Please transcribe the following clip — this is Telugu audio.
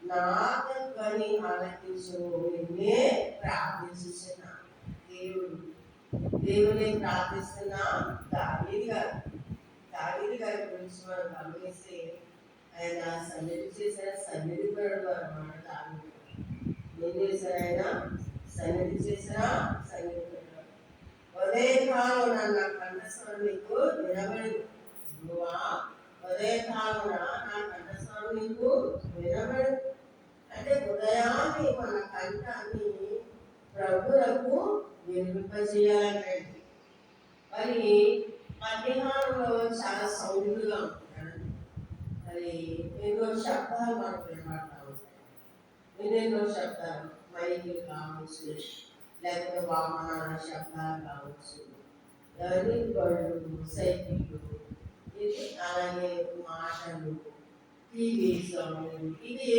నాదని ఆలకించు నిన్నే ప్రార్థిస్తున్నా. దేవుని ప్రార్థిస్తున్నా. దావీదు గారి గురించి మనం గమనిస్తే ఆయన సన్నిధి చేసిన సన్నిధి పరుడు అన్నమాట. దావీదు ఏం చేశారు? ఆయన సన్నిధి చేసిన సన్నిధి పరుడు. ఉదయకాలం నా కంఠస్వరం నీకు వినబడదు. ఉదయకాలం నా కంఠస్వరం నీకు వినబడదు. అంటే ఉదయాన్ని మన కంఠాన్ని ప్రభువులకు వినిపింపజేయాలంటే మరి మధ్యాహ్నంలో చాలా సౌండ్గా ఉంటాడు. మరి ఎన్నో శబ్దాలు మనకు వినబడతా ఉంటాయి. ఎన్నెన్నో శబ్దాలు, మైకులు కావచ్చు, లేకపోతే వాహనాల శబ్దాలు కావచ్చు, బళ్ళు, సైకిళ్ళు, అలాగే మాటలు, టీవీ సౌండ్, ఇది